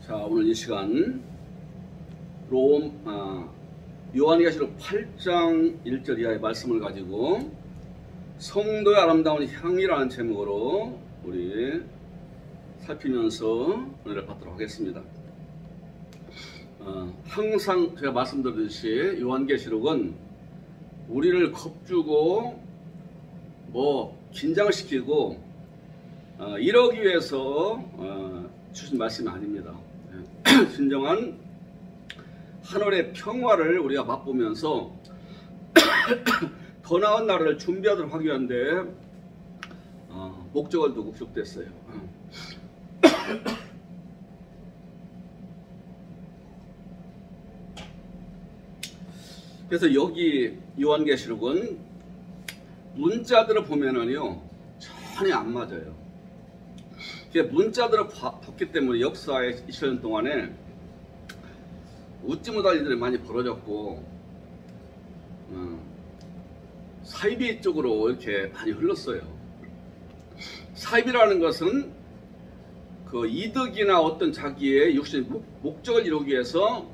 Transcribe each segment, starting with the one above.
자, 오늘 이 시간 요한계시록 8장 1절 이하의 말씀을 가지고 성도의 아름다운 향이라는 제목으로 우리 살피면서 은혜를 받도록 하겠습니다. 항상 제가 말씀드렸듯이 요한계시록은 우리를 겁주고 긴장을 시키고 이러기 위해서 주신 말씀이 아닙니다. 진정한 하늘의 평화를 우리가 맛보면서 더 나은 나라를 준비하도록 하기 위한데 목적을 두고 기록됐어요. 그래서 여기 요한계시록은 문자들을 보면은요 전혀 안 맞아요. 문자들을 봤기 때문에 역사의 20년 동안에 웃지 못할 일들이 많이 벌어졌고 사이비 쪽으로 이렇게 많이 흘렀어요. 사이비라는 것은 그 이득이나 어떤 자기의 육신의 목적을 이루기 위해서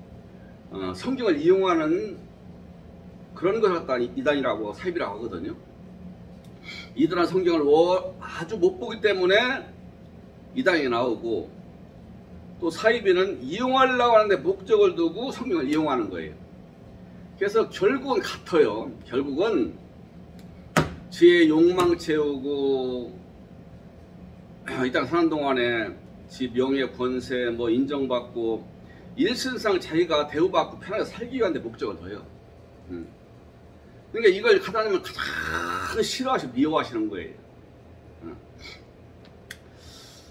성경을 이용하는 그런 것을 갖다 이단이라고 사이비라고 하거든요. 이들은 성경을 아주 못 보기 때문에 이단이 나오고, 또 사이비는 이용하려고 하는데 목적을 두고 성경을 이용하는 거예요. 그래서 결국은 같아요. 결국은 지의 욕망 채우고 이 땅 사는 동안에 지 명예 권세 인정받고 일신상 자기가 대우받고 편하게 살기 위한 데 목적을 둬요. 그러니까 이걸 하나님은 가장 싫어하시고 미워하시는 거예요.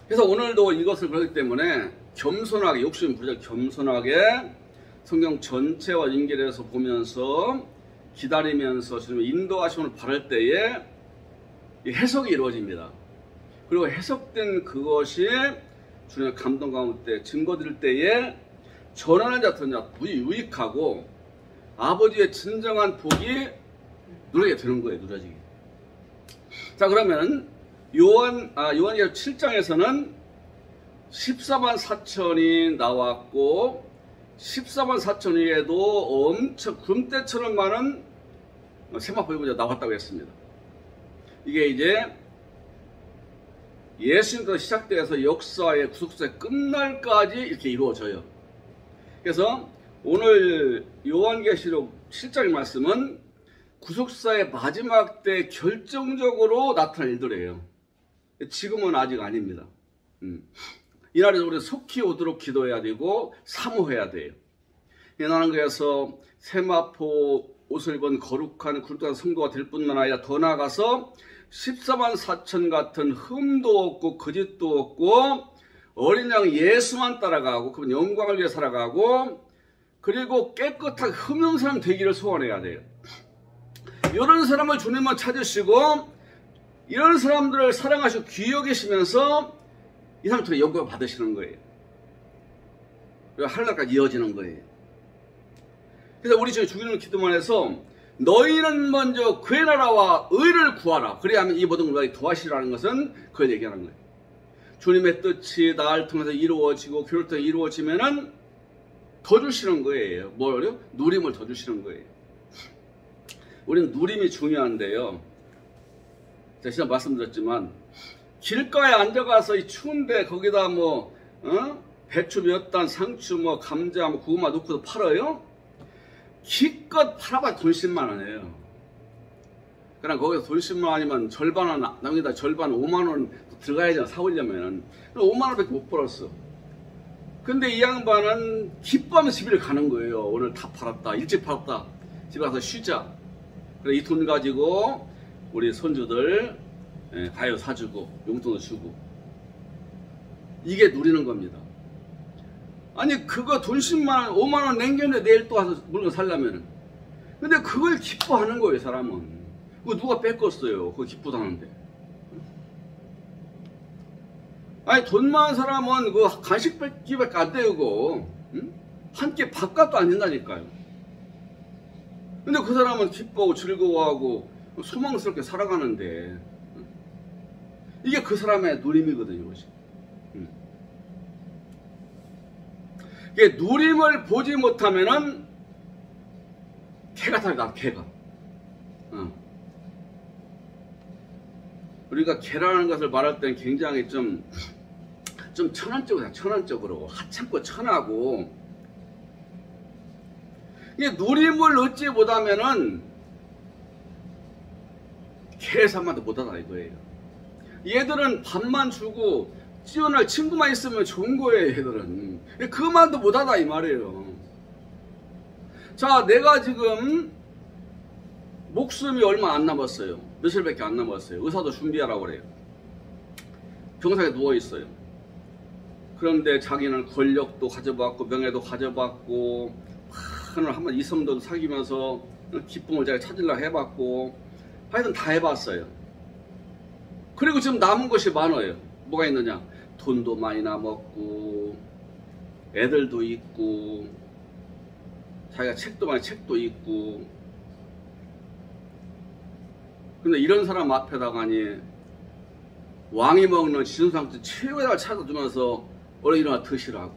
그래서 오늘도 이것을 그렇기 때문에 겸손하게, 욕심 부자 겸손하게 성경 전체와 연결해서 보면서 기다리면서 주님의 인도하심을 바랄 때에 해석이 이루어집니다. 그리고 해석된 그것이 주님의 감동 가운데 증거될 때에 전하는 자들은 유익하고 아버지의 진정한 복이 누리게 되는 거예요. 누려지게. 자, 그러면 요한계시록 7장에서는 14만 4천이 나왔고 14만 4천 위에도 엄청 금대처럼 많은 세마포가 나왔다고 했습니다. 이게 이제 예수님부터 시작돼서 역사의 구속사의 끝날까지 이렇게 이루어져요. 그래서 오늘 요한계시록 7장의 말씀은 구속사의 마지막 때 결정적으로 나타날 일들이에요. 지금은 아직 아닙니다. 이날에 우리 속히 오도록 기도해야 되고 사모해야 돼요. 나는 그래서 세마포 옷을 입은 거룩한 성도가 될 뿐만 아니라 더 나아가서 14만 4천 같은 흠도 없고 거짓도 없고 어린 양 예수만 따라가고 그분 영광을 위해 살아가고 그리고 깨끗하게 흠없는 사람 되기를 소원해야 돼요. 이런 사람을 주님은 찾으시고 이런 사람들을 사랑하시고 귀히 여기시면서 이 사람들의 영광을 받으시는 거예요. 그리고 하늘나라까지 이어지는 거예요. 그래서 우리 주기도는 기도만 해서 너희는 먼저 그의 나라와 의를 구하라. 그래야만 이 모든 것을 도와시라는 것은 그걸 얘기하는 거예요. 주님의 뜻이 나를 통해서 이루어지고 교회를 통해 이루어지면은 더 주시는 거예요. 뭐요? 누림을 더 주시는 거예요. 우리는 누림이 중요한데요. 제가 지난 말씀드렸지만 길가에 앉아가서 이 추운데 거기다 배추 몇 단, 상추 감자 고구마 넣고도 팔아요? 기껏 팔아봐 돈 10만 원이에요. 그냥 거기서 돈 10만 원이면 절반은 남기다 절반 5만 원 들어가야지 사오려면은 5만 원밖에 못 벌었어. 근데 이 양반은 기뻐하면서 집에 가는 거예요. 오늘 다 팔았다, 일찍 팔았다, 집에 가서 쉬자. 그래 이 돈 가지고 우리 손주들 가요 사주고 용돈도 주고 이게 누리는 겁니다. 아니 그거 돈 10만 원 5만 원 남겼는데 내일 또 와서 물건 살려면은 근데 그걸 기뻐하는 거예요. 사람은 그거 누가 뺏겼어요. 그거 기쁘다는데. 아니 돈 많은 사람은 그 간식 뺏기밖에 안 되고 한 끼 밥값도 안 된다니까요. 근데 그 사람은 기뻐하고 즐거워하고 소망스럽게 살아가는데 이게 그 사람의 누림이거든요. 이것이. 누림을 보지 못하면은 개가 살다, 개가. 우리가 개라는 것을 말할 때는 굉장히 좀 천한적으로 하찮고 천하고, 이게 누림을 얻지 못하면은 개삼만도 못하다 이거예요. 얘들은 밥만 주고 찌어날 친구만 있으면 좋은 거예요. 얘들은 그것만도 못하다 이 말이에요. 자, 내가 지금 목숨이 얼마 안 남았어요. 며칠밖에 안 남았어요. 의사도 준비하라고 그래요. 병상에 누워있어요. 그런데 자기는 권력도 가져봤고 명예도 가져봤고 한번 이성도 사귀면서 기쁨을 자기가 찾으려고 해봤고 하여튼 다 해봤어요. 그리고 지금 남은 것이 많아요. 뭐가 있느냐? 돈도 많이 남았고 애들도 있고 자기가 책도 있고. 근데 이런 사람 앞에다가니 왕이 먹는 지선상도 최고의 날 찾아주면서 얼른 일어나 드시라고.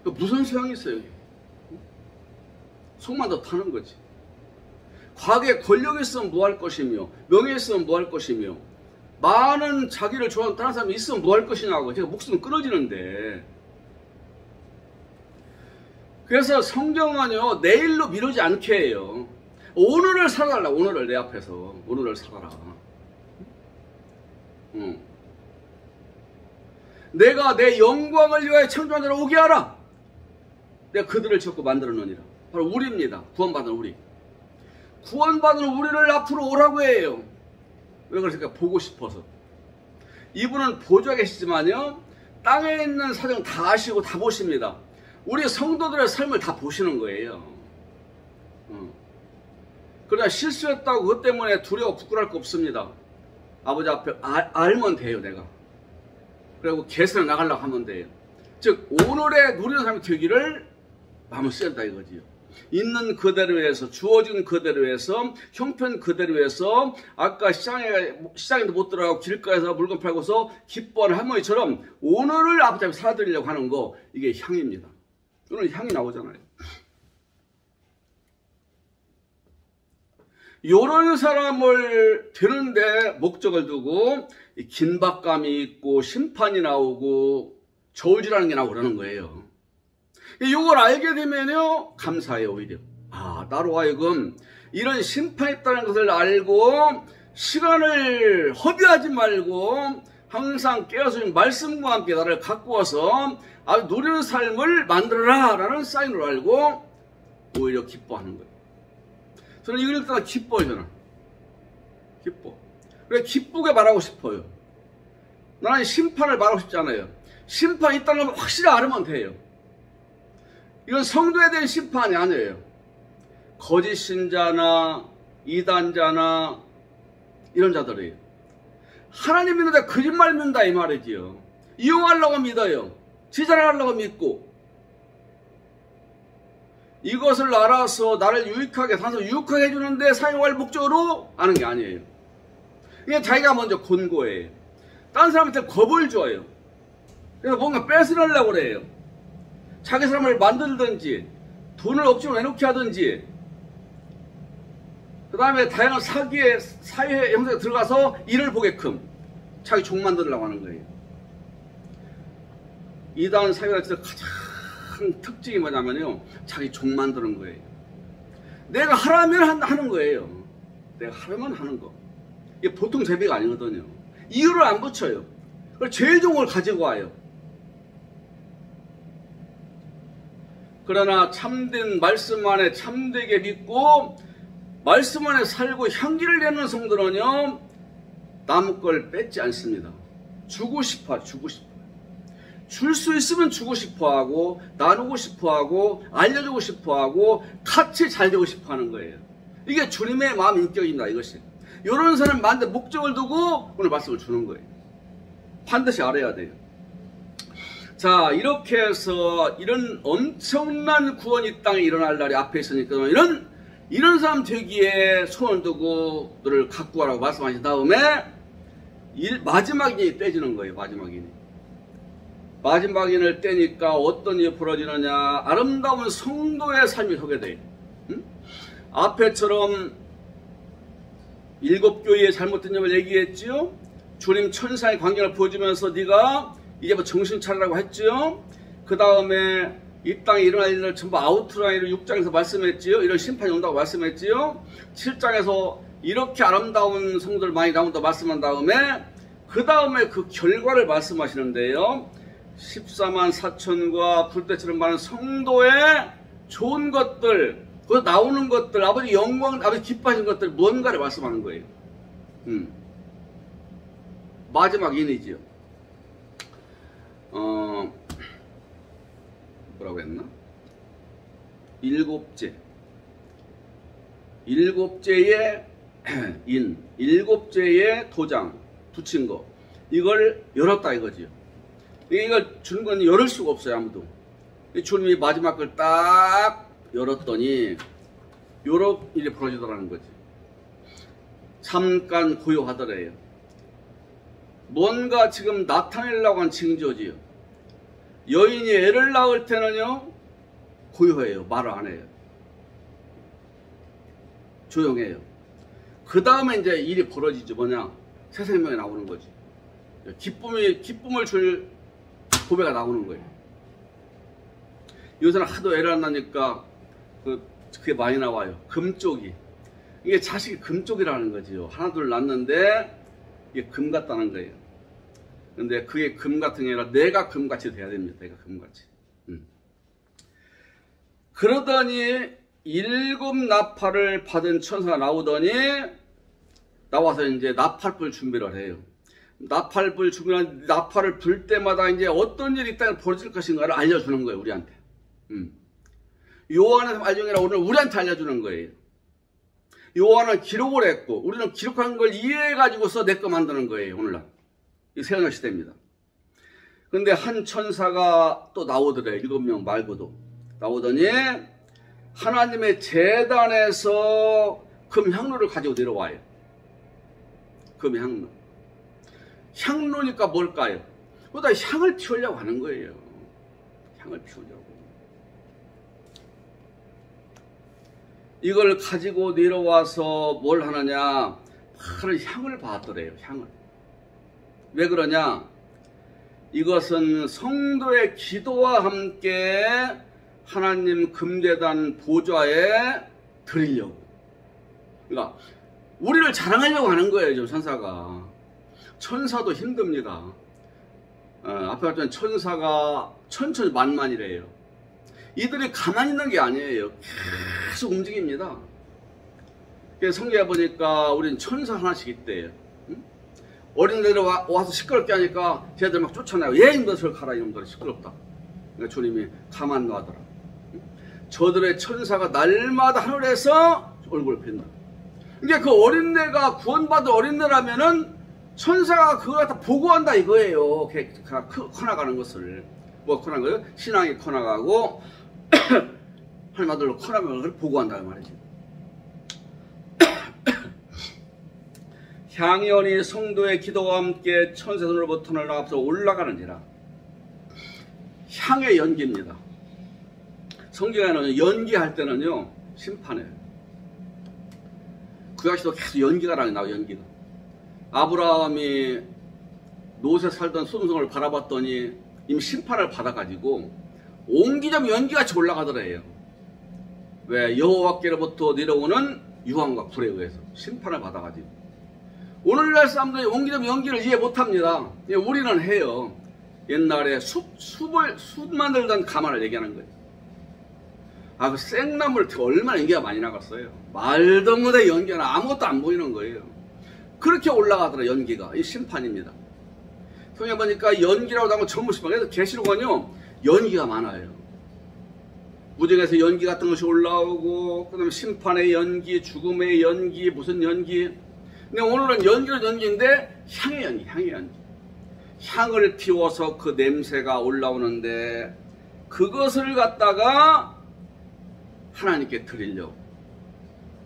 무슨 소용이 있어요? 속만 더 타는 거지. 과거에 권력이 있으면 뭐 할 것이며 명예 있으면 뭐 할 것이며 많은 자기를 좋아하는 다른 사람이 있으면 뭐 할 것이냐고. 제가 목숨은 끊어지는데. 그래서 성경은요, 내일로 미루지 않게 해요. 오늘을 살아달라. 오늘을 내 앞에서 오늘을 살아라. 내가 내 영광을 위하여 창조한 자를 오게 하라. 내가 그들을 지었고 만들어놓으니라. 바로 우리입니다. 구원받은 우리. 구원받은 우리를 앞으로 오라고 해요. 왜 그러니까 보고 싶어서. 이분은 보좌에 계시지만요, 땅에 있는 사정 다 아시고 다 보십니다. 우리 성도들의 삶을 다 보시는 거예요. 그러나 실수했다고 그것 때문에 두려워 부끄러울 거 없습니다. 아버지 앞에 알면 돼요. 내가. 그리고 개선해 나가려고 하면 돼요. 즉 오늘의 누리는 삶이 되기를 마음을 쓰였다 이거지요. 있는 그대로 해서, 주어진 그대로 해서, 형편 그대로 해서, 아까 시장에도 못 들어가고 길가에서 물건 팔고서 기뻐하는 할머니처럼 오늘을 아버지 앞에 살아드리려고 하는 거, 이게 향입니다. 오늘 향이 나오잖아요. 요런 사람을 되는데 목적을 두고 긴박감이 있고 심판이 나오고 저울질하는 게 나오고 그러는 거예요. 이걸 알게 되면요, 감사해요. 오히려 나로 하여금 이런 심판이 있다는 것을 알고 시간을 허비하지 말고 항상 깨어서 말씀과 함께 나를 갖고 와서 아주 누리는 삶을 만들어라 라는 사인으로 알고 오히려 기뻐하는 거예요. 저는 이걸 읽다가 기뻐요. 저는 기뻐. 그래, 기쁘게 말하고 싶어요. 나는 심판을 말하고 싶지 않아요. 심판이 있다는 걸 확실히 알으면 돼요. 이건 성도에 대한 심판이 아니에요. 거짓 신자나 이단자나 이런 자들이에요. 하나님 믿는데 거짓말 믿는다 이 말이지요. 이용하려고 믿어요. 지자랑하려고 믿고. 이것을 알아서 나를 유익하게, 단서 유익하게 해주는데 사용할 목적으로 아는 게 아니에요. 이게 자기가 먼저 권고해요. 다른 사람한테 겁을 줘요. 그래서 뭔가 뺏으려고 그래요. 자기 사람을 만들든지 돈을 억지로 내놓게 하든지, 그 다음에 다양한 사기의 사회 형태에 들어가서 일을 보게끔 자기 종 만들려고 하는 거예요. 이단 사회에서 가장 특징이 뭐냐면요, 자기 종 만드는 거예요. 내가 하라면 하는 거예요. 내가 하라면 하는 거. 이게 보통 재배가 아니거든요. 이유를 안 붙여요. 그래서 제일 좋은 걸 가지고 와요. 그러나 참된 말씀 안에 참되게 믿고 말씀 안에 살고 향기를 내는 성도는요, 남 걸 뺏지 않습니다. 주고 싶어, 주고 싶어. 줄 수 있으면 주고 싶어 하고, 나누고 싶어 하고, 알려주고 싶어 하고, 같이 잘 되고 싶어 하는 거예요. 이게 주님의 마음 인격입니다, 이것이. 이런 사람 만든 목적을 두고 오늘 말씀을 주는 거예요. 반드시 알아야 돼요. 자, 이렇게 해서 이런 엄청난 구원이 이 땅에 일어날 날이 앞에 있으니까 이런 사람 되기에 손을 두고 너를 갖고 와라고 말씀하신 다음에 마지막이 떼지는 거예요. 마지막이. 마지막 인을 떼니까 어떤 일이 벌어지느냐. 아름다운 성도의 삶이 서게 돼요. 응? 앞에처럼 7교회의 잘못된 점을 얘기했지요. 주님 천사의 광경을 보여주면서 네가 이제 뭐 정신 차리라고 했지요. 그 다음에 이 땅에 일어날 일을 전부 아웃라인으로 6장에서 말씀했지요. 이런 심판이 온다고 말씀했지요. 7장에서 이렇게 아름다운 성도들 많이 나온다고 말씀한 다음에 그 다음에 그 결과를 말씀하시는데요. 14만 4천과 불때처럼 많은 성도의 좋은 것들, 그 나오는 것들, 아버지 영광, 아버지 기뻐하신 것들 뭔가를 말씀하는 거예요. 마지막 인이지요. 뭐라고 했나? 일곱째의 인, 일곱째의 도장 붙인 거, 이걸 열었다 이거지요. 이걸 준 건 열을 수가 없어요, 아무도. 주님이 마지막 걸 딱 열었더니 요런 일이 벌어지더라는 거지. 잠깐 고요하더래요. 뭔가 지금 나타내려고 한 징조지요. 여인이 애를 낳을 때는요 고요해요. 말을 안 해요. 조용해요. 그 다음에 이제 일이 벌어지죠. 뭐냐, 새 생명이 나오는 거지. 기쁨을 줄 고백가 나오는 거예요. 요새는 하도 애를 안 낳으니까 그게 많이 나와요. 금쪽이. 이게 자식이 금쪽이라는 거지요. 하나 둘 낳는데 이게 금 같다는 거예요. 근데 그게 금 같은 게 아니라 내가 금같이 돼야 됩니다. 내가 금같이. 그러더니 7 나팔을 받은 천사가 나와서 이제 나팔불 준비를 해요. 나팔불 준비한 나팔을 불 때마다 이제 어떤 일이 있다가 벌어질 것인가를 알려주는 거예요, 우리한테. 요한의 알정이라 오늘 우리한테 알려주는 거예요. 요한은 기록을 했고 우리는 기록한 걸 이해해가지고서 내 거 만드는 거예요. 오늘날 이 세언의 시대입니다. 근데 한 천사가 또 나오더래. 7명 말고도 나오더니 하나님의 제단에서 금향로를 가지고 내려와요. 금향로. 향로니까 뭘까요? 그러다 향을 피우려고 하는 거예요. 향을 피우려고. 이걸 가지고 내려와서 뭘 하느냐, 파란 향을 받더래요. 향을. 왜 그러냐, 이것은 성도의 기도와 함께 하나님 금제단 보좌에 드리려고. 그러니까 우리를 자랑하려고 하는 거예요. 지금 천사도 힘듭니다. 앞에 봤더니 천사가 천천만만이래요. 이들이 가만히 있는 게 아니에요. 계속 움직입니다. 성경에 보니까 우린 천사 하나씩 있대요. 어린애들 와서 시끄럽게 하니까 쟤들 막 쫓아나요. 얘 이놈들 가라, 이놈들 시끄럽다. 그러니까 주님이 가만 놔둬라. 저들의 천사가 날마다 하늘에서 얼굴을 빈다. 이게 그 어린애가 구원받은 어린애라면은 천사가 그걸 갖다 보고한다 이거예요. 커나가는 것을. 뭐 커나가는 거예요? 신앙이 커나가고 하나님 아들로 커나가는 것을 보고한다 이 말이지. 향연이 성도의 기도와 함께 천사 손으로부터 나와서 올라가는지라. 향의 연기입니다. 성경에는 연기할 때는요 심판해요. 구약시도 계속 연기가 나와요. 연기가. 아브라함이 롯에 살던 소돔성을 바라봤더니 이미 심판을 받아가지고 옹기점 연기같이 올라가더래요. 왜? 여호와께로부터 내려오는 유황과 불에 의해서 심판을 받아가지고. 오늘날 사람들이 옹기점 연기를 이해 못합니다. 우리는 해요. 옛날에 숯 만들던 가마를 얘기하는 거예요. 그 생나물 얼마나 연기가 많이 나갔어요. 말도 못해 연기가 나. 아무것도 안 보이는 거예요. 그렇게 올라가더라. 연기가. 이 심판입니다. 성경에 보니까 연기라고 하면 전부 심판. 그래서 계시록은요 연기가 많아요. 무정에서 연기 같은 것이 올라오고, 그 다음에 심판의 연기, 죽음의 연기, 무슨 연기. 근데 오늘은 연기는 연기인데 향의 연기. 향을 피워서 그 냄새가 올라오는데 그것을 갖다가 하나님께 드리려고.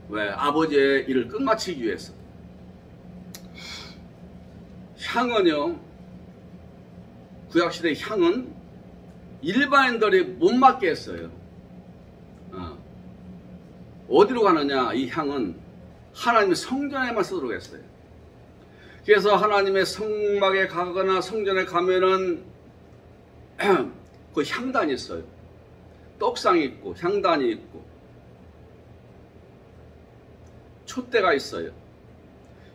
왜? 아버지의 일을 끝마치기 위해서. 향은요 구약시대의 향은 일반인들이 못 맡게 했어요. 어디로 가느냐? 이 향은 하나님의 성전에만 쓰도록 했어요. 그래서 하나님의 성막에 가거나 성전에 가면은 그 향단이 있어요. 떡상이 있고 향단이 있고 촛대가 있어요.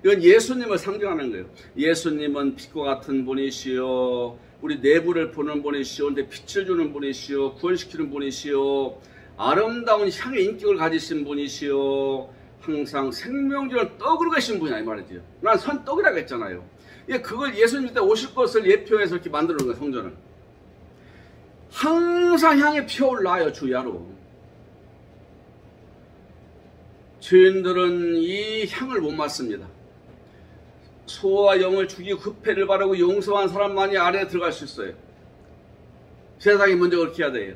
이건 예수님을 상징하는 거예요. 예수님은 빛과 같은 분이시요, 우리 내부를 보는 분이시요, 근데 빛을 주는 분이시요, 구원시키는 분이시요, 아름다운 향의 인격을 가지신 분이시요, 항상 생명주는 떡으로 계신 분이야 이 말이죠. 난 선떡이라고 했잖아요. 그걸 예수님 때 오실 것을 예표해서 이렇게 만들어 놓은 거예요. 성전을 항상 향이 피어올라요. 주야로. 죄인들은 이 향을 못 맡습니다. 소와 영을 죽이고 흡해를 바르고 용서한 사람만이 아래에 들어갈 수 있어요. 세상이 먼저 그렇게 해야 돼요.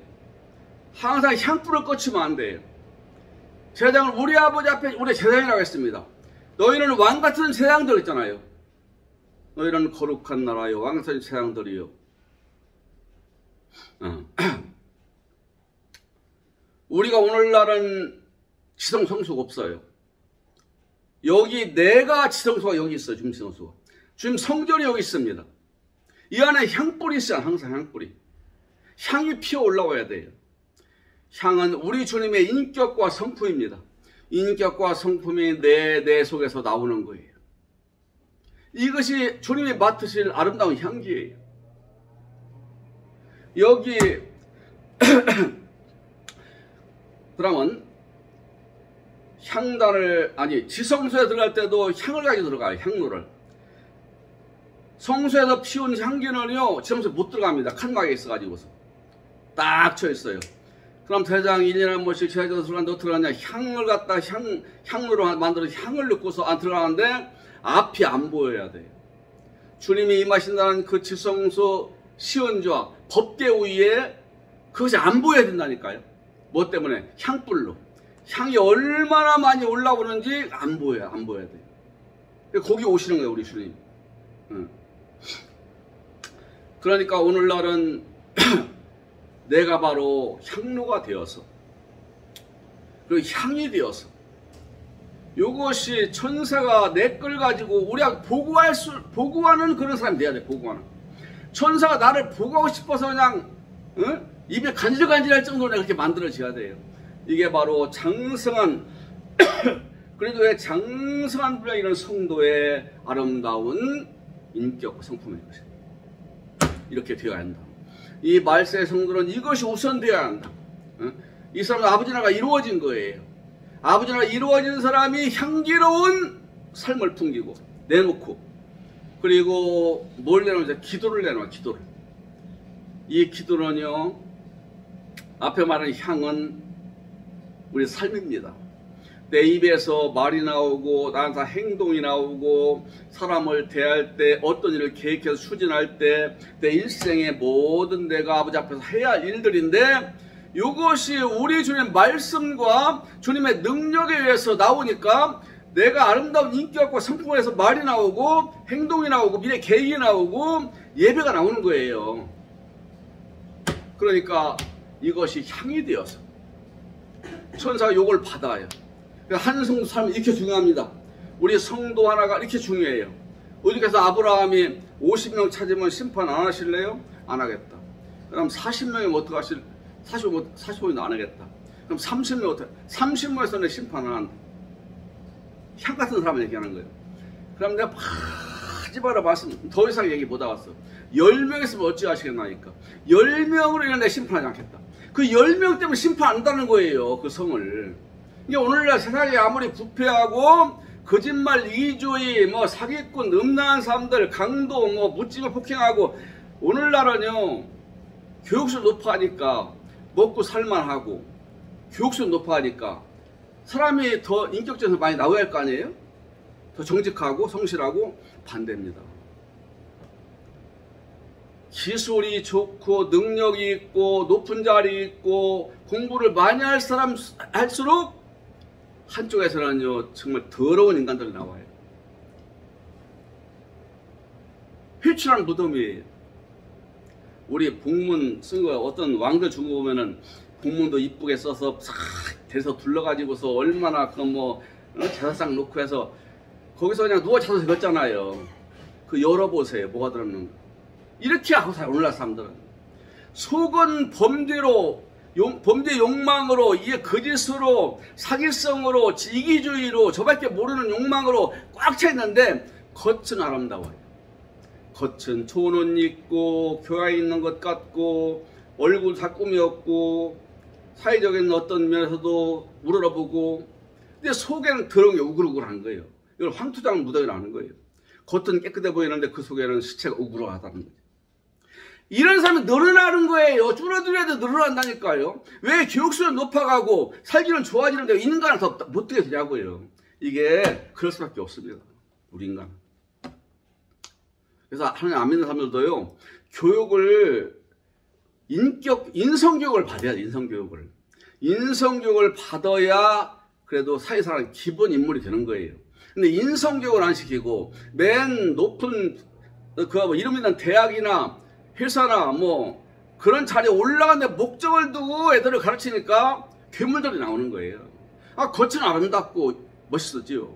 항상 향불을 꺼치면 안 돼요. 제장을 우리 아버지 앞에 우리 제장이라고 했습니다. 너희는 왕같은 제장들 있잖아요. 너희는 거룩한 나라요, 왕같은 제장들이요. 우리가 오늘날은 지성성수가 없어요. 여기 내가 지성소가 여기 있어요. 주님 지성소가. 주님 성전이 여기 있습니다. 이 안에 향불이 있어요. 항상 향불이. 향이 피어 올라와야 돼요. 향은 우리 주님의 인격과 성품입니다. 인격과 성품이 내 속에서 나오는 거예요. 이것이 주님이 맡으실 아름다운 향기예요. 여기 그러면 향단을, 아니 지성소에 들어갈 때도 향을 가지고 들어가요. 향로를. 성소에서 피운 향기는요 지성소에 못 들어갑니다. 칸막에 있어가지고서 딱 쳐 있어요. 그럼 대장 1년에 한 번씩 제자도 들어간다. 들어가냐? 향을 갖다 향로로 만들어 향을 넣고서 안 들어가는데 앞이 안 보여야 돼요. 주님이 임하신다는 그 지성소 시언좌 법궤 위에 그것이 안 보여야 된다니까요. 뭐 때문에? 향불로. 향이 얼마나 많이 올라오는지 안 보여야 돼요. 거기 오시는 거예요, 우리 주님. 그러니까 오늘날은 내가 바로 향로가 되어서, 그리고 향이 되어서, 이것이 천사가 내 걸 가지고 우리가 보고하는 그런 사람이 돼야 돼. 보고하는. 천사가 나를 보고하고 싶어서 그냥 입에 간질간질할 정도로 그렇게 만들어져야 돼요. 이게 바로 장성한 그래도 왜 장성한 분량이 이런 성도의 아름다운 인격 성품인 것입니다. 이렇게 되어야 한다. 이 말세의 성도는 이것이 우선되어야 한다. 이 사람은 아버지 나라가 이루어진 거예요. 아버지 나라가 이루어진 사람이 향기로운 삶을 풍기고 내놓고, 그리고 뭘 내놓으냐? 기도를 내놓아. 기도를. 이 기도는요, 앞에 말한 향은 우리 삶입니다. 내 입에서 말이 나오고 나한테 행동이 나오고 사람을 대할 때, 어떤 일을 계획해서 추진할 때, 내 일생의 모든 내가 아버지 앞에서 해야 할 일들인데, 이것이 우리 주님의 말씀과 주님의 능력에 의해서 나오니까 내가 아름다운 인격과 성품에서 말이 나오고 행동이 나오고 미래 계획이 나오고 예배가 나오는 거예요. 그러니까 이것이 향이 되어서 천사가 이걸 받아요. 한 성도 삶이 이렇게 중요합니다. 우리 성도 하나가 이렇게 중요해요. 어디서 아브라함이 50명 찾으면 심판 안 하실래요? 안 하겠다. 그럼 40명이면 어떡하실? 45명은 안 하겠다. 그럼 30명 어떡해? 30명에서는 심판 안 한다. 향 같은 사람을 얘기하는 거예요. 그럼 내가 하지 마라 말씀, 더 이상 얘기 못 하겠어. 10명 있으면 어찌 하시겠나니까. 10명으로 인해 심판하지 않겠다. 그 10명 때문에 심판 안 한다는 거예요. 그 성을. 이게 오늘날 세상에 아무리 부패하고 거짓말, 이주의, 사기꾼, 음란한 사람들, 강도, 무찌개 폭행하고, 오늘날은요 교육수를 높아하니까 먹고 살만하고, 교육수를 높아하니까 사람이 더 인격적으로 많이 나와야 할 거 아니에요? 더 정직하고 성실하고. 반대입니다. 기술이 좋고 능력이 있고 높은 자리 있고 공부를 많이 할 사람 할수록 한쪽에서는요 정말 더러운 인간들이 나와요. 회출한 무덤이에요. 우리 복문 쓴 거 어떤 왕들 준 거 보면은 복문도 이쁘게 써서 싹 대서 둘러가지고서 얼마나 그 뭐 제사상 놓고 해서 거기서 그냥 누워 자서 읽었잖아요. 그 열어보세요. 뭐가 들었는가. 이렇게 하고 살아요. 오늘날 사람들은. 속은 범죄로 범죄 욕망으로, 이게 거짓으로, 사기성으로, 이기주의로, 저밖에 모르는 욕망으로 꽉 차 있는데 겉은 아름다워요. 겉은 좋은 옷 입고 교양이 있는 것 같고 얼굴 다 꾸몄고 사회적인 어떤 면에서도 우러러보고, 근데 속에는 더러운 게 우글우글한 거예요. 이걸 황투장 무덤이라는 거예요. 겉은 깨끗해 보이는데 그 속에는 시체가 우글우글하다는 거예요. 이런 사람이 늘어나는 거예요. 줄어들어도 늘어난다니까요. 왜 교육수는 높아가고 살기는 좋아지는데 인간은 더 못 되게 되냐고요. 이게 그럴 수밖에 없습니다. 우리 인간. 그래서 하나님 안 믿는 사람들도요, 교육을 인성교육을 받아야 돼. 인성교육을 받아야 그래도 사회생활 기본 인물이 되는 거예요. 근데 인성교육을 안 시키고 맨 높은 그 이름 있는 대학이나 회사나 뭐 그런 자리에 올라가는데 목적을 두고 애들을 가르치니까 괴물들이 나오는 거예요. 아, 겉은 아름답고 멋있었지요.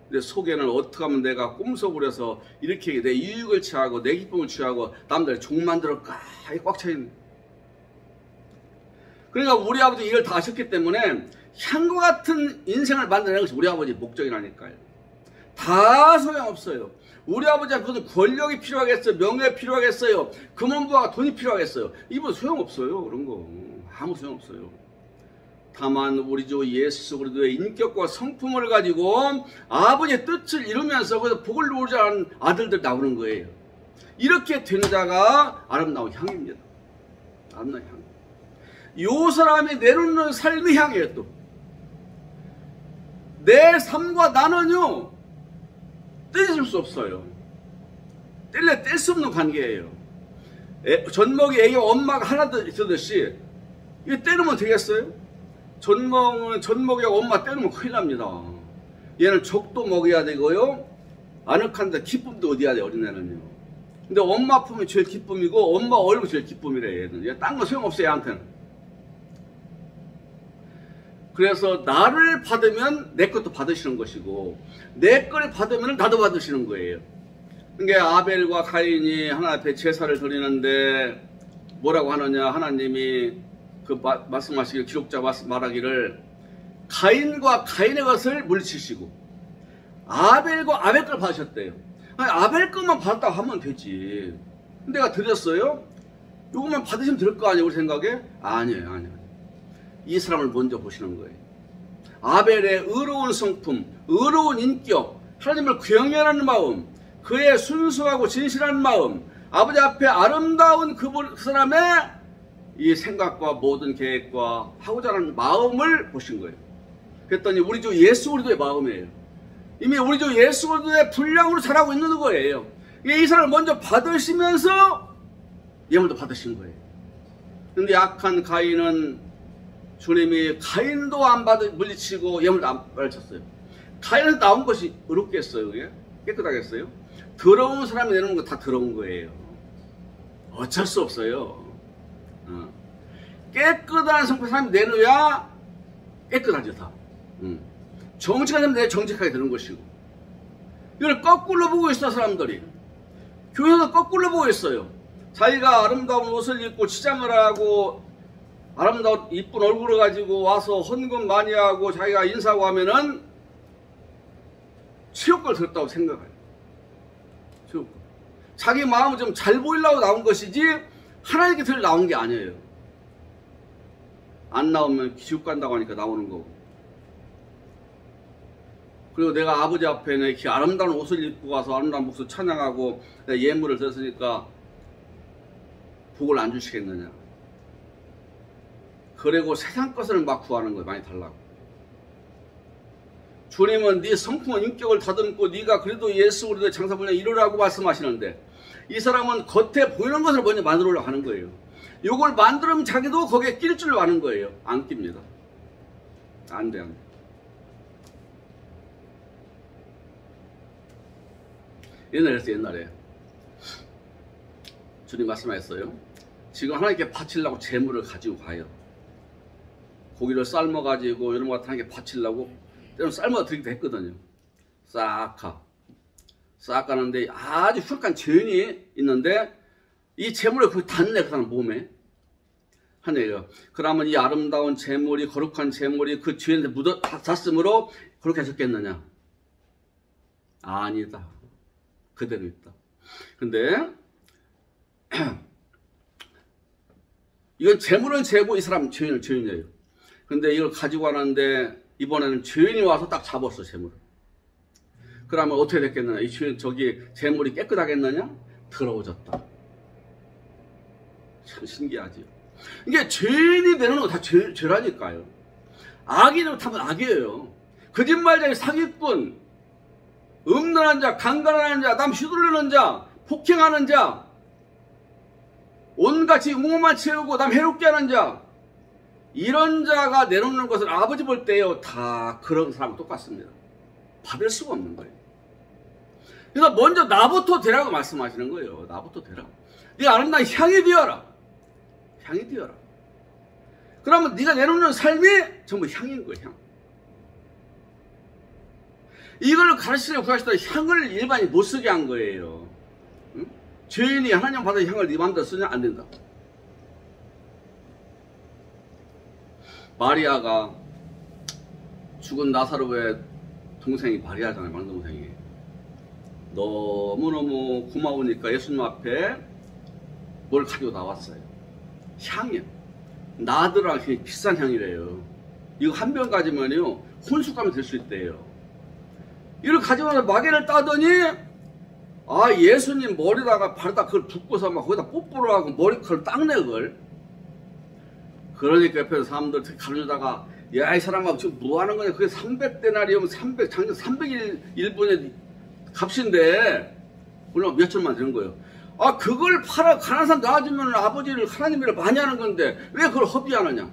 근데 속에는 어떻게 하면 내가 꼼속을 해서 이렇게 내 이익을 취하고 내 기쁨을 취하고 남들의 종 만들었까 꽉 차있는. 그러니까 우리 아버지 이걸 다 하셨기 때문에 향과 같은 인생을 만드는 것이 우리 아버지 목적이라니까요. 다 소용없어요. 우리 아버지한테 무슨 권력이 필요하겠어요? 명예 필요하겠어요? 금원부와 돈이 필요하겠어요? 이분 소용없어요. 그런 거 아무 소용없어요. 다만 우리 주 예수 그리스도의 인격과 성품을 가지고 아버지의 뜻을 이루면서 그래서 복을 누리자는 아들들 나오는 거예요. 이렇게 된 자가 아름다운 향입니다. 아름다운 향. 이 사람이 내놓는 삶의 향이에요. 또 내 삶과 나는요 떼질 수 없어요. 뗄 수 없는 관계예요. 젖먹이 애기 엄마가 하나 더 있듯이 이거 떼놓으면 되겠어요? 젖먹이하고 엄마 떼놓으면 큰일 납니다. 얘는 족도 먹여야 되고요, 아늑한데 기쁨도 얻어야 돼요. 어린애는요. 근데 엄마 품이 제일 기쁨이고 엄마 얼굴이 제일 기쁨이래. 얘는 딴 거 소용없어요. 얘한테는. 그래서 나를 받으면 내 것도 받으시는 것이고 내 거를 받으면 나도 받으시는 거예요. 그러니까 아벨과 가인이 하나님 앞에 제사를 드리는데 뭐라고 하느냐. 하나님이 그 말씀하시길, 기록자 말하기를 가인과 가인의 것을 물리치시고 아벨과 아벨 걸 받으셨대요. 아니, 아벨 것만 받았다고 하면 되지. 내가 드렸어요? 이것만 받으시면 될 거 아니에요? 우리 생각에? 아니에요. 이 사람을 먼저 보시는 거예요. 아벨의 의로운 성품, 의로운 인격, 하나님을 경외하는 마음, 그의 순수하고 진실한 마음, 아버지 앞에 아름다운 그 사람의 이 생각과 모든 계획과 하고자 하는 마음을 보신 거예요. 그랬더니 우리 주 예수 그리스도의 마음이에요. 이미 우리 주 예수 그리스도의 분량으로 자라고 있는 거예요. 이 사람을 먼저 받으시면서 예물도 받으신 거예요. 그런데 약한 가인은 주님이 가인도 안 물리치고 예물도 안 받으셨어요. 가인에서 나온 것이 의롭겠어요? 그게? 깨끗하겠어요? 더러운 사람이 내놓은 거 다 더러운 거예요. 어쩔 수 없어요. 깨끗한 성품 사람이 내놓아야 깨끗하죠. 다. 정직한 사람이 내야 정직하게 되는 것이고. 이걸 거꾸로 보고 있어. 사람들이 교회에서 거꾸로 보고 있어요. 자기가 아름다운 옷을 입고 치장을 하고 아름다운 이쁜 얼굴을 가지고 와서 헌금 많이 하고 자기가 인사하고 하면은 치욕을 들었다고 생각해요. 치욕. 자기 마음을 좀 잘 보이려고 나온 것이지 하나님께 들 나온 게 아니에요. 안 나오면 지옥 간다고 하니까 나오는 거고. 그리고 내가 아버지 앞에 이렇게 아름다운 옷을 입고 와서 아름다운 목소리 찬양하고 예물을 드렸으니까 복을 안 주시겠느냐. 그리고 세상 것을 막 구하는 거예요. 많이 달라고. 주님은 네 성품과 인격을 다듬고 네가 그래도 예수 그리스도의 장사분야 이루라고 말씀하시는데 이 사람은 겉에 보이는 것을 먼저 만들려고 하는 거예요. 이걸 만들면 자기도 거기에 낄 줄 아는 거예요. 안 낍니다. 안 돼. 옛날에 주님 말씀하셨어요. 지금 하나님께 바치려고 재물을 가지고 가요. 고기를 삶아가지고 이런 거 같은 하나님께 바치려고 때로는 삶아 드리기도 했거든요. 싹 가는데 아주 흉악한 죄인이 있는데 이 재물을 거의 닿네, 그 사람 몸에. 하네요. 그러면 이 아름다운 재물이, 거룩한 재물이 그 죄인한테 닿았으므로 그렇게 하셨겠느냐? 아니다. 그대로 있다. 근데 이건 재물은 재고 이 사람 죄인이에요. 근데 이걸 가지고 가는데 이번에는 죄인이 와서 딱 잡았어, 재물을. 그러면 어떻게 됐겠느냐? 이 죄인, 재물이 깨끗하겠느냐? 더러워졌다. 참 신기하지. 이게 죄인이 되는 거 다 죄라니까요. 악인을 타면 악이에요. 거짓말쟁이, 사기꾼, 음란한 자, 강간하는 자, 남 휘둘르는 자, 폭행하는 자, 온갖 웅호만 채우고 남 해롭게 하는 자, 이런 자가 내놓는 것을 아버지 볼 때요, 다 그런 사람 똑같습니다. 받을 수가 없는 거예요. 그래서 먼저 나부터 되라고 말씀하시는 거예요. 나부터 되라고. 네가 아름다운 향이 되어라. 향이 되어라. 그러면 네가 내놓는 삶이 전부 향인 거예요. 향. 이걸 가르치려고 구하시다 향을 일반이 못 쓰게 한 거예요. 응? 죄인이 하나님 받은 향을 네 마음대로 쓰냐? 안 된다. 마리아가 죽은 나사로의 동생이 마리아잖아요. 막동생이. 너무너무 고마우니까 예수님 앞에 뭘 가지고 나왔어요. 향이요. 나드라 비싼 향이래요. 이거 한 병 가지면요 혼숙감이 될 수 있대요. 이걸 가지고 와서 마개를 따더니 아 예수님 머리다가 발에다 그걸 붓고서 막 거기다 뽀뽀를 하고 머리카락을 닦네 그걸. 그러니까 옆에서 사람들 가르쳐다가 야 이 사람아 지금 뭐 하는 거냐. 그게 300데나리온 작년 300일분의 값인데 물론 몇 천만 되는 거예요. 아 그걸 팔아 가난한 사람 놔주면 아버지를 하나님이라 많이 하는 건데 왜 그걸 허비하느냐.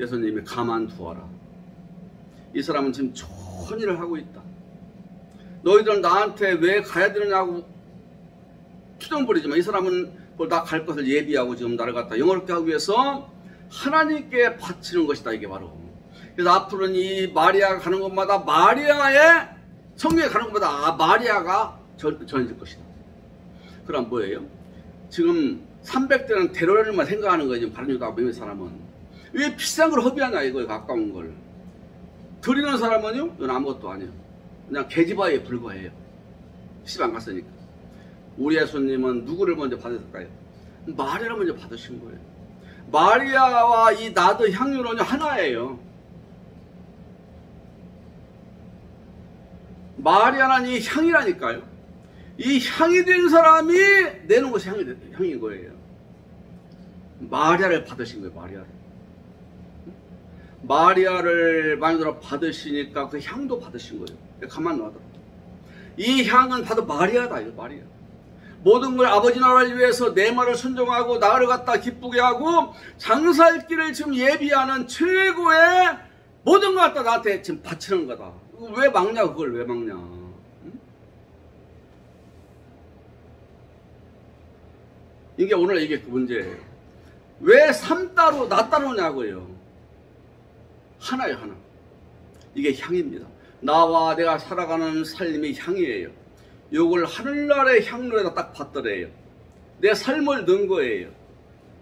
예수님이 가만두어라. 이 사람은 지금 좋은 일을 하고 있다. 너희들은 나한테 왜 가야 되느냐고 투정 부리지만 이 사람은 나 갈 것을 예비하고 지금 나를 갖다 영원롭게 하기 위해서 하나님께 바치는 것이다. 이게 바로. 그래서 앞으로는 이 마리아가 가는 곳마다 마리아의 성경에 가는 곳마다 마리아가 전해질 것이다. 그럼 뭐예요? 지금 300대는 대로를만 생각하는 거예요. 지금 바른 유다 몇몇 사람은. 왜 비싼 걸 허비하냐 이거예요. 가까운 걸. 드리는 사람은요? 이건 아무것도 아니에요. 그냥 계집아이에 불과해요. 시집 안 갔으니까. 우리 예수님은 누구를 먼저 받으실까요? 마리아를 먼저 받으신 거예요. 마리아와 이 나드 향유는 하나예요. 마리아는 이 향이라니까요. 이 향이 된 사람이 내놓은 것이 향인 거예요. 마리아를 받으신 거예요. 마리아를 만들어 받으시니까 그 향도 받으신 거예요. 가만 놔둬. 이 향은 바로 마리아다. 이거 마리아. 모든 걸 아버지 나라를 위해서 내 말을 순종하고 나를 갖다 기쁘게 하고 장사할 길을 지금 예비하는 최고의 모든 걸 갖다 나한테 지금 바치는 거다. 왜 막냐 그걸 왜 막냐. 응? 이게 오늘 이게 그 문제예요. 왜 삶 따로 나 따로냐고요. 하나예요 하나. 이게 향입니다. 나와 내가 살아가는 삶이 향이에요. 요걸 하늘나라의 향로에다 딱 받더래요. 내 삶을 넣은 거예요.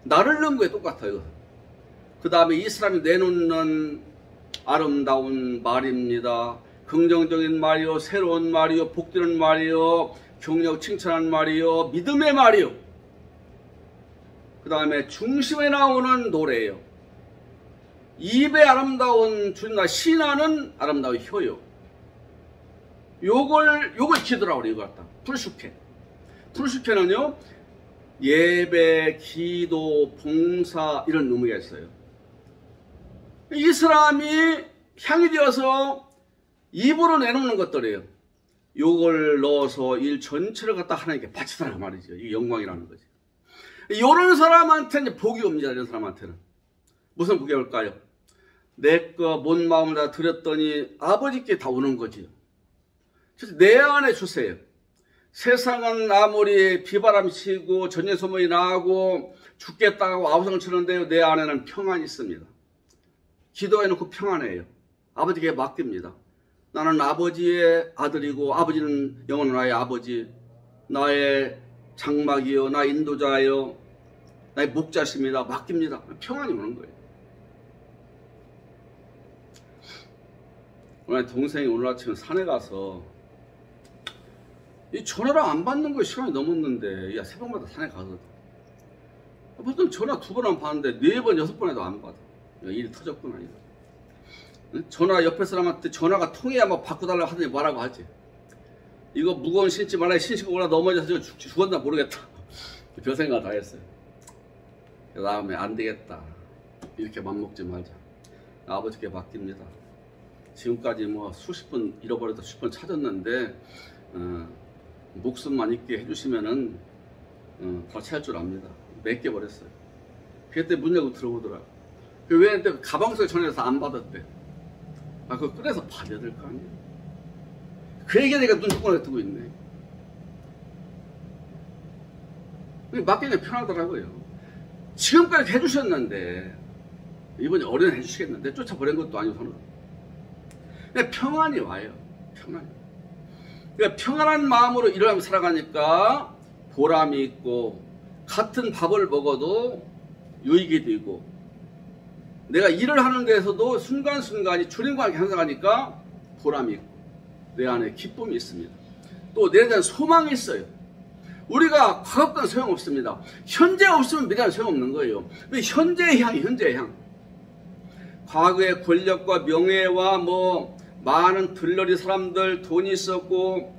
나를 넣은 거에 똑같아요. 그 다음에 이 사람이 내놓는 아름다운 말입니다. 긍정적인 말이요, 새로운 말이요, 복되는 말이요, 경력 칭찬한 말이요, 믿음의 말이요. 그 다음에 중심에 나오는 노래예요. 입에 아름다운 주나 신하는 아름다운 혀요. 요걸 기도라고 그래요. 이거 갖다. 불숙회. 불숙회는요, 예배, 기도, 봉사, 이런 의미가 있어요. 이 사람이 향이 되어서 입으로 내놓는 것들이에요. 요걸 넣어서 일 전체를 갖다 하나님께 바치더라 말이죠. 이게 영광이라는 거지. 이런 사람한테는 복이 옵니다. 이런 사람한테는. 무슨 복이 올까요? 내 거 못 마음을 다 드렸더니 아버지께 다 오는 거지요. 그래서 내 안에 주세요. 세상은 아무리 비바람 치고 전예소문이 나고 죽겠다고 아우성을 치는데요, 내 안에는 평안이 있습니다. 기도해놓고 평안해요. 아버지께 맡깁니다. 나는 아버지의 아들이고 아버지는 영원한 나의 아버지, 나의 장막이요, 나의 인도자요, 나의 목자십니다. 맡깁니다. 평안이 오는 거예요. 오늘 동생이 오늘 아침에 산에 가서 이 전화를 안 받는 거에 시간이 넘었는데, 야, 새벽마다 산에 가거든. 보통 전화 2번 받는데 4번, 6번에도 안 받아. 일이 터졌구나. 이거. 전화 옆에 사람한테 전화가 통해야 막 바꿔달라고 하더니 뭐라고 하지. 이거 무거운 신지 말아야 신시고 올라 넘어져서 죽었나 모르겠다. 별 생각 다 했어요. 그 다음에 안 되겠다. 이렇게 맘먹지 말자. 아버지께 맡깁니다. 지금까지 뭐 수십 번 잃어버려도 수십 번 찾았는데, 목숨만 있게 해주시면은, 다 찾을 줄 압니다. 맡겨버렸어요. 그때 문 열고 들어오더라. 왜 그때 가방속에 전화해서 안 받았대. 아, 그거 꺼내서 받아야 될 거 아니에요. 그 얘기하니까 눈 뚜껑을 뜨고 있네. 맡기는 편하더라고요. 지금까지 해주셨는데, 이번에 어린애 해주시겠는데, 쫓아버린 것도 아니고, 저는. 그냥 평안이 와요. 평안이. 그러니까 평안한 마음으로 일어나며 살아가니까 보람이 있고, 같은 밥을 먹어도 유익이 되고, 내가 일을 하는 데에서도 순간순간이 주님과 함께 항상하니까 보람이 있고, 내 안에 기쁨이 있습니다. 또 내에 대한 소망이 있어요. 우리가 과거는 소용없습니다. 현재 없으면 미래는 소용없는 거예요. 현재의 향이 현재의 향. 과거의 권력과 명예와 뭐 많은 들러리 사람들, 돈이 있었고,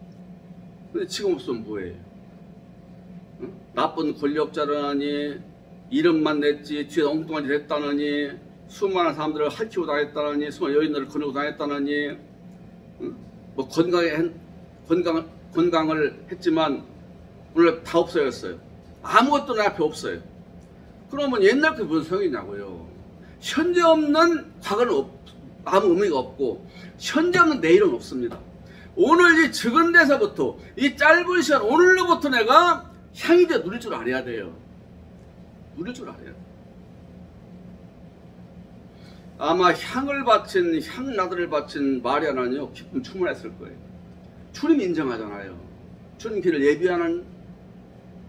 근데 지금 없으면 뭐예요? 응? 나쁜 권력자라니, 이름만 냈지 뒤에 엉뚱한 짓 했다느니, 수많은 사람들을 핥히고 다녔다느니, 수많은 여인들을 거느고 다녔다느니, 응? 뭐 건강을 했지만 오늘 다 없어졌어요. 아무것도 내 앞에 없어요. 그러면 옛날 그 무슨 소용이냐고요. 현재 없는 과거는 아무 의미가 없고, 현재 없는 내일은 없습니다. 오늘 이 적은 데서부터, 이 짧은 시간, 오늘로부터 내가 향이 되어 누릴 줄 알아야 돼요. 누릴 줄 알아야 돼요. 아마 향을 바친, 향나들을 바친 마리아는요, 기쁨 충만했을 거예요. 주님 인정하잖아요. 주님 길을 예비하는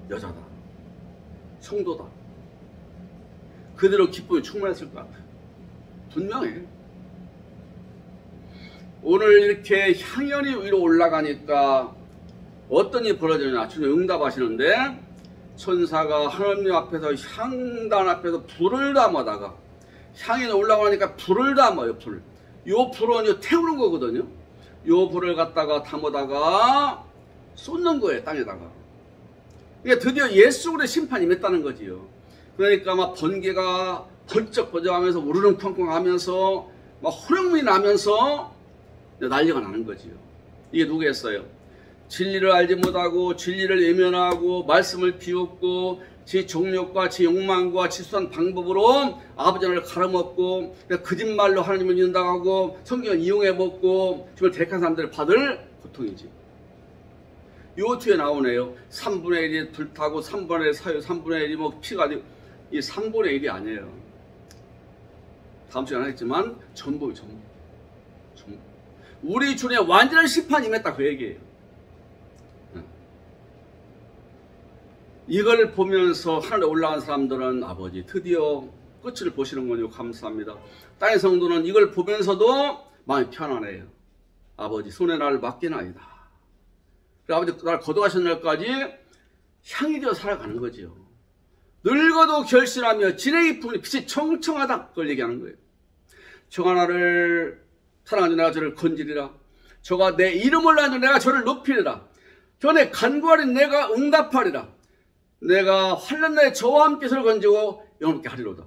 여자다. 성도다. 그대로 기쁨이 충만했을 것 같아요. 분명해. 오늘 이렇게 향연이 위로 올라가니까 어떤 일이 벌어지느냐. 주님 응답하시는데, 천사가 하나님 앞에서 향단 앞에서 불을 담아다가, 향이 올라가니까 불을 담아요. 불. 요 불은 태우는 거거든요. 요 불을 갖다가 담아다가 쏟는 거예요. 땅에다가. 그러니까 드디어 예수 그리스도의 심판이 임했다는 거지요. 그러니까 막 번개가 벌쩍 번쩍하면서 우르릉 쾅쾅 하면서 막 호령이 나면서 난리가 나는 거지요. 이게 누구겠어요? 진리를 알지 못하고 진리를 외면하고 말씀을 비웃고 지 정욕과 지 욕망과 지수한 방법으로 아버지 하나님을 갈아먹고 거짓말로 하나님을 믿는다고 성경을 이용해 먹고 정말 택한 사람들을 받을 고통이지. 요 뒤에 나오네요. 3분의 1이 불타고 3분의 1 사유, 3분의 1이 뭐 피가 되고, 이 3분의 1이 아니에요. 다음 시간에 하겠지만 전부. 우리 주님의 완전한 심판이 임했다, 그 얘기예요. 이걸 보면서 하늘에 올라간 사람들은 아버지 드디어 끝을 보시는군요. 감사합니다. 땅의 성도는 이걸 보면서도 마음이 편안해요. 아버지 손에 나를 맡기나이다. 아버지 나를 거둬가신 날까지 향이 되어 살아가는 거지요. 늙어도 결실하며 진액이 품으니 빛이 청청하다, 그걸 얘기하는 거예요. 저가 나를 사랑하는 내가 저를 건지리라. 저가 내 이름을 알는 내가 저를 높이리라. 전에 간구하린 내가 응답하리라. 내가 환난 날에 저와 함께 서로 건지고 영원롭게 하리로다.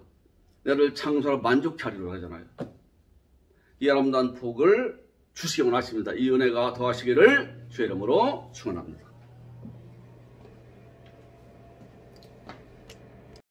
너를 장수하러 만족케 하리로다 하잖아요. 이 아름다운 복을 주시기 원하십니다. 이 은혜가 더하시기를 주의 이름으로 축원합니다.